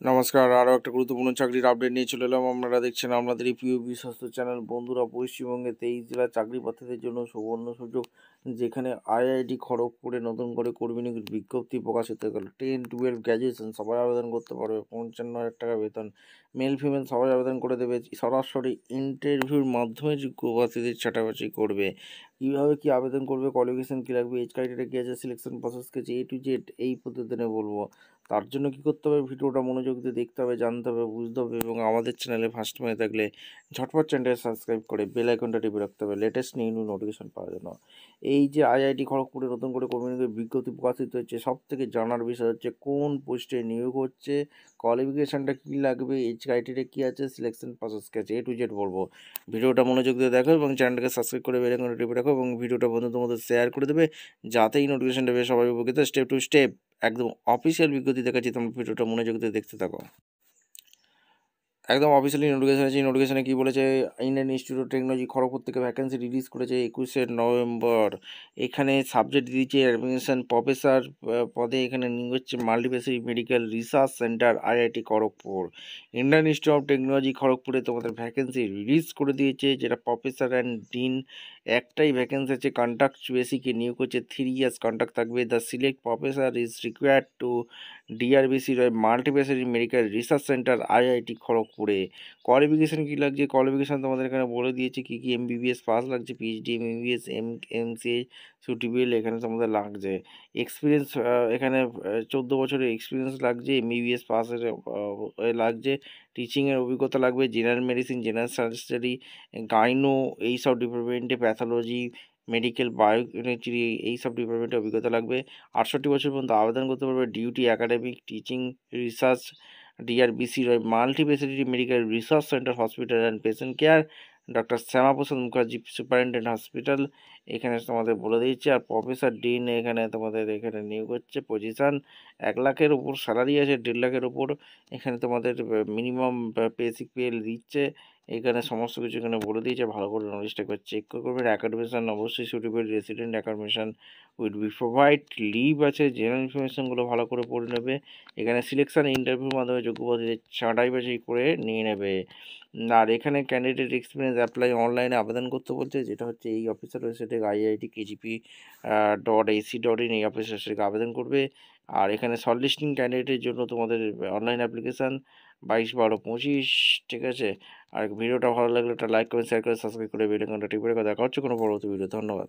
নমস্কার, আরও একটা গুরুত্বপূর্ণ চাকরির আপডেট নিয়ে চলে এলাম। আপনারা দেখছেন আপনাদের এই প্রিয় বিশ্বস্ত চ্যানেল। বন্ধুরা, পশ্চিমবঙ্গে 23 জেলার চাকরি প্রার্থীদের জন্য সুবর্ণ সুযোগ, যেখানে আইআইটি খড়গপুরে নতুন করে কর্মী নিয়োগের বিজ্ঞপ্তি প্রকাশিত হয়ে গেল। 10-12 গ্র্যাজুয়েশন সবাই আবেদন করতে পারবে, 55,000 টাকা বেতন, মেল ফিমেল সবাই আবেদন করে দেবে। সরাসরি ইন্টারভিউর মাধ্যমে যোগ্য প্রার্থীদের ছাঁটাবাছি করবে। কীভাবে কী আবেদন করবে, কোয়ালিফিকেশান কী লাগবে, এজ ক্রাইটেরিয়া কী আছে, সিলেকশন প্রসেস কী আছে, A to Z এই প্রতিদিনে বলবো। তার জন্য কী করতে হবে, ভিডিওটা মনোযোগ দিয়ে দেখতে হবে, জানতে হবে, বুঝতে হবে এবং আমাদের চ্যানেলে ফার্স্ট হয়ে থাকলে ঝটপট চ্যানেলটা সাবস্ক্রাইব করে বেল আইকনটা টিপে রাখতে হবে লেটেস্ট নিউ নোটিফিকেশন পাওয়ার জন্য। এই যে আইআইটি খড়গপুরে নতুন করে কর্মী নিয়োগের বিজ্ঞপ্তি প্রকাশিত হচ্ছে, সব থেকে জানার বিষয় হচ্ছে কোন পোস্টে নিয়োগ হচ্ছে, কোয়ালিফিকেশানটা কী লাগবে, এজ ক্রাইটেরিয়া কী আছে, সিলেকশন প্রসেস কী আছে, A to Z বলবো। ভিডিওটা মনোযোগ দিয়ে দেখো এবং চ্যানেলটাকে সাবস্ক্রাইব করে বেল আইকনটা টিপে রাখো এবং ভিডিওটা বন্ধুদের মধ্যে শেয়ার করে দেবে, যাতে এই নোটিফিকেশনটা পেয়ে সবাই উপকৃত। স্টেপ টু স্টেপ একদম অফিসিয়াল বিজ্ঞপ্তি দেখাচ্ছি, তোমরা ভিডিওটা মনোযোগ দিয়ে দেখতে থাকো। একদম অফিসিয়ালি নোটিফিকেশন আছে। নোটিফিকেশনে কী বলেছে, Indian Institute of Technology Kharagpur থেকে ভ্যাকেন্সি রিলিজ করেছে 21শে নভেম্বর। এখানে সাবজেক্ট দিয়েছে অ্যাডমিনিস্ট্রেশন প্রফেসর পদে। এখানে নিয়োগ হচ্ছে multispeciality medical research centre IIT Kharagpur. Indian Institute of Technology খড়গপুরে তোমাদের ভ্যাকেন্সি রিলিজ করে দিয়েছে, যেটা প্রফেসর অ্যান্ড ডিন। একটাই ভ্যাকেন্সি আছে, কন্ট্রাক্ট বেসিকে নিয়োগ হচ্ছে, 3 ইয়ার্স কন্ট্রাক্ট থাকবে। The select professor is required to DRBC multispeciality medical research centre IIT খড়গপুরে। কোয়ালিফিকেশান কী লাগছে, কোয়ালিফিকেশান তোমাদের এখানে বলে দিয়েছে কী কী। এমবিবিএস পাস লাগছে, পিএইচডি, এমবিবিএস, এমসিএ, সুটিবিএল এখানে তোমাদের লাগছে। এক্সপিরিয়েন্স এখানে 14 বছরের এক্সপিরিয়েন্স লাগছে। এমবিবিএস পাসের লাগছে। টিচিংয়ের অভিজ্ঞতা লাগবে। General medicine, general surgery, gynae এইসব ডিপার্টমেন্টে, প্যাথোলজি, মেডিকেল, বায়োকেমিস্ট্রি এইসব ডিপার্টমেন্টে অভিজ্ঞতা লাগবে। 68 বছর পর্যন্ত আবেদন করতে পারবে। Duty academic, teaching, research, DRBC multispeciality medical research centre hospital and patient care, doctor Shyamaprasad Mukherjee superintendent hospital এখানে তোমাদের বলে দিচ্ছে। আর প্রফেসর ডিন এখানে তোমাদের এখানে নিয়োগ হচ্ছে। পজিশান 1 লাখের উপর স্যালারি আছে, 1.5 লাখের উপর। এখানে তোমাদের মিনিমাম বেসিক পে দিচ্ছে। এখানে সমস্ত কিছু এখানে বলে দিয়েছে, ভালো করে নলেজটা একবার চেক করবেন। অ্যাকাডেমিশান অবশ্যই suitable, resident academician will be provide leave আছে। জেনারেল ইনফরমেশনগুলো ভালো করে পড়ে নেবে। এখানে সিলেকশান ইন্টারভিউর মাধ্যমে যোগ্য প্রার্থীদের ছাঁটাই বাছাই করে নিয়ে নেবে। আর এখানে ক্যান্ডিডেট এক্সপিরিয়েন্স অ্যাপ্লাই অনলাইনে আবেদন করতে বলছে, যেটা হচ্ছে এই অফিসিয়াল ওয়েবসাইট থেকে iitKGP.ac.in এই অফিসের থেকে আবেদন করবে। আর এখানে শর্টলিস্টিং ক্যান্ডিডেটের জন্য তোমাদের অনলাইন অ্যাপ্লিকেশান 22/12/25, ঠিক আছে। আর ভিডিওটা ভালো লাগলে একটা লাইক করে, শেয়ার করে, সাবস্ক্রাইব করে বেল আইকনটা টিপে রেখে দেখা হচ্ছে কোনো পরবর্তী ভিডিও। ধন্যবাদ।